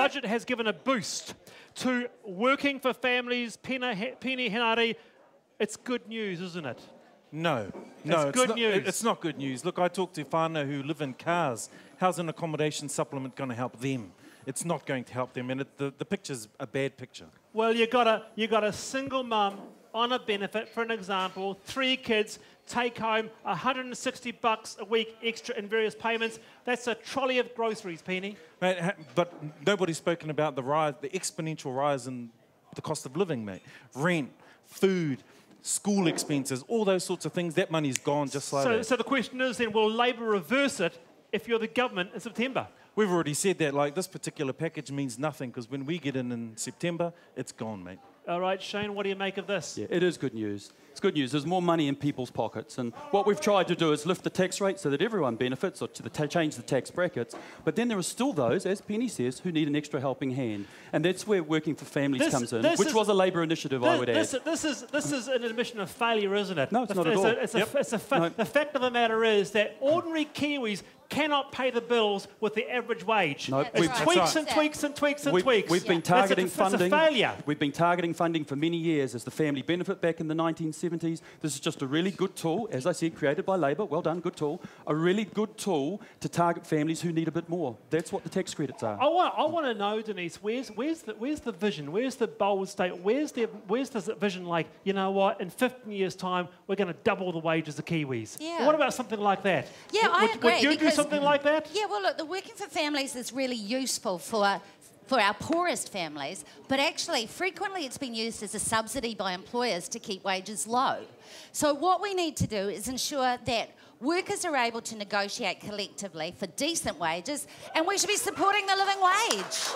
budget has given a boost to working for families, Pēnei Henare. It's good news, isn't it? No, it's good not, news. It's not good news. Look, I talk to whānau who live in cars. How's an accommodation supplement going to help them? It's not going to help them, and the picture's a bad picture. Well, you got a single mum on a benefit, for an example, 3 kids, take home $160 a week extra in various payments. That's a trolley of groceries, Penny. Mate, but nobody's spoken about the exponential rise in the cost of living, mate. Rent, food, school expenses, all those sorts of things. That money's gone just like that. So the question is then, will Labour reverse it if you're the government in September? We've already said that. Like, this particular package means nothing because when we get in September, it's gone, mate. All right, Shane, what do you make of this? Yeah, it is good news. It's good news. There's more money in people's pockets. And what we've tried to do is lift the tax rate so that everyone benefits, or to change the tax brackets. But then there are still those, as Penny says, who need an extra helping hand. And that's where Working for Families comes in, which was a Labour initiative, I would add. This is an admission of failure, isn't it? No, it's not at all. The fact of the matter is that ordinary Kiwis cannot pay the bills with the average wage. Nope. It's tweaks and tweaks and tweaks and tweaks. We've been targeting funding. It's a failure. We've been targeting funding for many years as the family benefit back in the 1970s. This is just a really good tool, as I said, created by Labour. Well done, good tool. A really good tool to target families who need a bit more. That's what the tax credits are. I want to know, Denise, where's the vision? Where's the bold statement? Where's the vision like, you know what, in 15 years' time, we're going to double the wages of Kiwis? Yeah. What about something like that? Yeah, I agree. Would you do something like that? Yeah, well, look, the Working for Families is really useful for our poorest families, but actually frequently it's been used as a subsidy by employers to keep wages low. So what we need to do is ensure that workers are able to negotiate collectively for decent wages, and we should be supporting the living wage.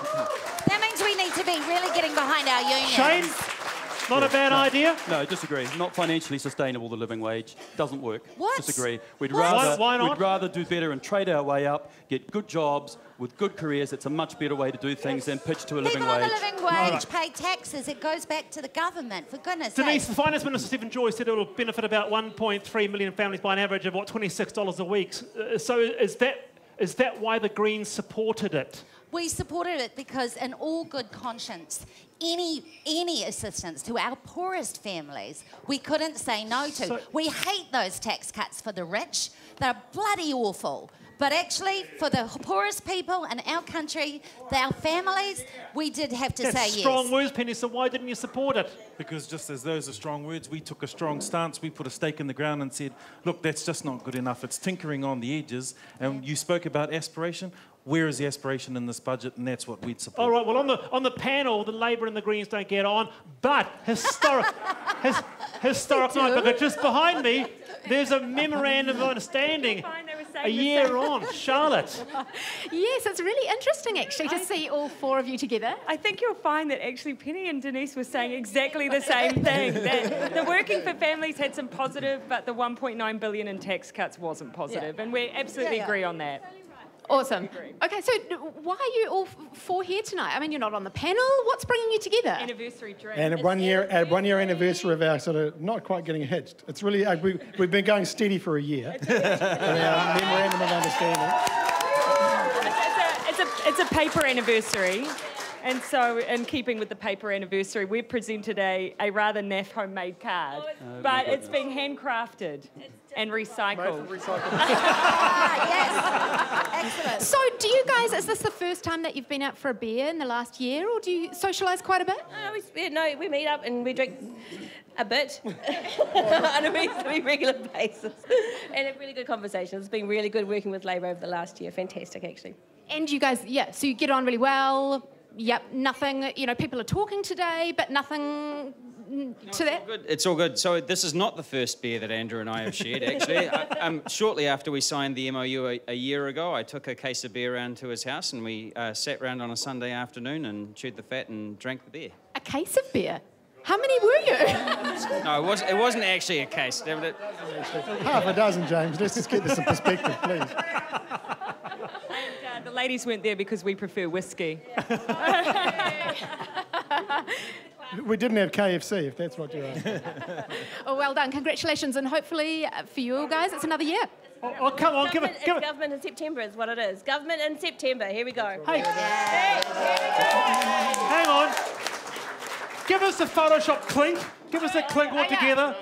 That means we need to be really getting behind our unions. Shane? Not a bad idea? No, disagree. Not financially sustainable, the living wage. Doesn't work. What? Disagree. We'd Why not? We'd rather do better and trade our way up, get good jobs with good careers. It's a much better way to do things than pitch to a living People wage. on the living wage pay taxes. It goes back to the government, for goodness sake. Denise, the Finance Minister Stephen Joy said it will benefit about 1.3 million families by an average of, what, $26 a week. So is that why the Greens supported it? We supported it because, in all good conscience, any assistance to our poorest families, we couldn't say no to. So, we hate those tax cuts for the rich. They're bloody awful. But actually, for the poorest people in our country, our families, we did have to say yes. Strong words, Penny, so why didn't you support it? Because just as those are strong words, we took a strong stance. We put a stake in the ground and said, look, that's just not good enough. It's tinkering on the edges. And you spoke about aspiration. Where is the aspiration in this budget? And that's what we'd support. All right, well, on the panel, the Labour and the Greens don't get on, but historic night, because just behind me, there's a memorandum of understanding a year on. Charlotte. Yes, it's really interesting, actually, to see all 4 of you together. I think you'll find that actually Penny and Denise were saying exactly the same thing. That the Working for Families had some positive, but the $1.9 billion in tax cuts wasn't positive. Yeah. And we absolutely agree on that. Awesome. Okay, so why are you all 4 here tonight? I mean, you're not on the panel. What's bringing you together? Anniversary drink. And a one year anniversary of our sort of not quite getting hitched. It's really we've been going steady for a year. Our memorandum of understanding. It's a paper anniversary. And so, in keeping with the paper anniversary, we've presented a rather naff homemade card. But it's been handcrafted and recycled. Yes. Excellent. So, do you guys, is this the first time that you've been out for a beer in the last year, or do you socialise quite a bit? We meet up and we drink a bit on a reasonably regular basis. And a really good conversation. It's been really good working with Labour over the last year. Fantastic, actually. And you guys, so you get on really well. Yep, nothing, people are talking today, but nothing to that? It's all good. So this is not the first beer that Andrew and I have shared, actually. Shortly after we signed the MOU a year ago, I took a case of beer around to his house and we sat around on a Sunday afternoon and chewed the fat and drank the beer. A case of beer? How many were you? No, it wasn't actually a case. Half a dozen, James. Let's just get this in perspective, please. And the ladies weren't there because we prefer whiskey. We didn't have KFC, if that's what you're asking. Oh, well done. Congratulations. And hopefully for you guys, it's another year. Oh, come on, give it. Government in September is what it is. Government in September. Here we go. Hey, hang on. Give us the Photoshop clink. Give us the clink all together.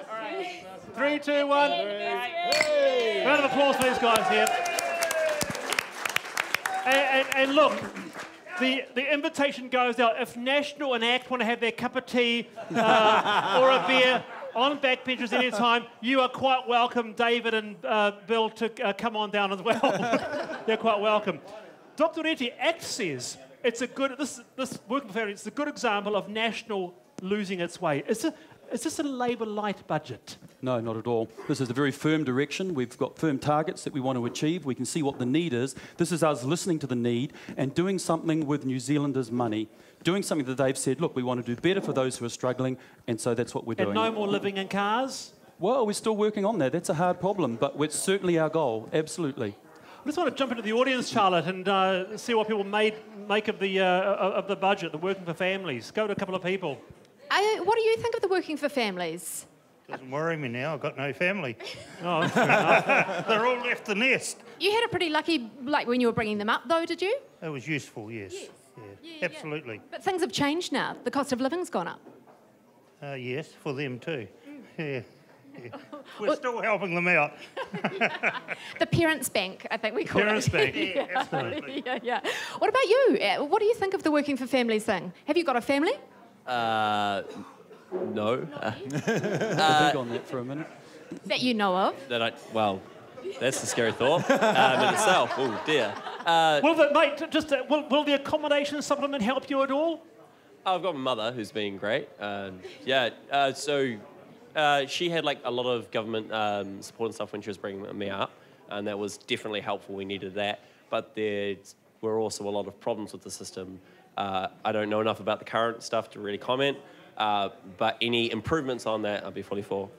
3, 2, 1. Round of applause for these guys here. And look, the invitation goes out. If National and ACT want to have their cup of tea or a beer on backbenchers anytime, you are quite welcome, David and Bill, to come on down as well. They're quite welcome. Dr. Reti, ACT says it's a good, this working family, it's a good example of National losing its way. Is this a Labour light budget? No, not at all. This is a very firm direction. We've got firm targets that we want to achieve. We can see what the need is. This is us listening to the need and doing something with New Zealanders' money. Doing something that they've said, look, we want to do better for those who are struggling, and so that's what we're doing. And no more living in cars? Well, we're still working on that. That's a hard problem, but it's certainly our goal, absolutely. I just want to jump into the audience, Charlotte, and see what people make of the budget, the working for families. Go to a couple of people. What do you think of the working for families? Doesn't worry me now. I've got no family. Oh, fair enough. They're all left the nest. You had a pretty lucky, like when you were bringing them up, though, did you? It was useful, yes. Yeah, absolutely. Yeah. But things have changed now. The cost of living's gone up. Yes, for them too. Yeah. We're still helping them out. The Parents' Bank, I think we call Parents' it. Bank. Yeah, absolutely. Yeah. What about you? What do you think of the working for families thing? Have you got a family? No. Think on that for a minute. That you know of? Well, that's the scary thought in itself. Oh dear. Will the accommodation supplement help you at all? I've got my mother who's been great. She had like a lot of government support and stuff when she was bringing me up, and that was definitely helpful. We needed that, but there were also a lot of problems with the system. I don't know enough about the current stuff to really comment, but any improvements on that, I'll be fully for.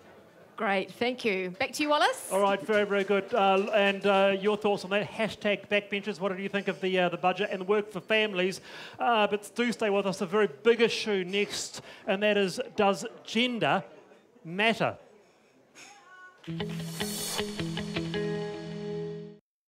Great, thank you. Back to you, Wallace. All right, very, very good. And your thoughts on that? Hashtag backbenchers. What do you think of the budget and the work for families? But do stay with us. A very big issue next, and that is, does gender matter?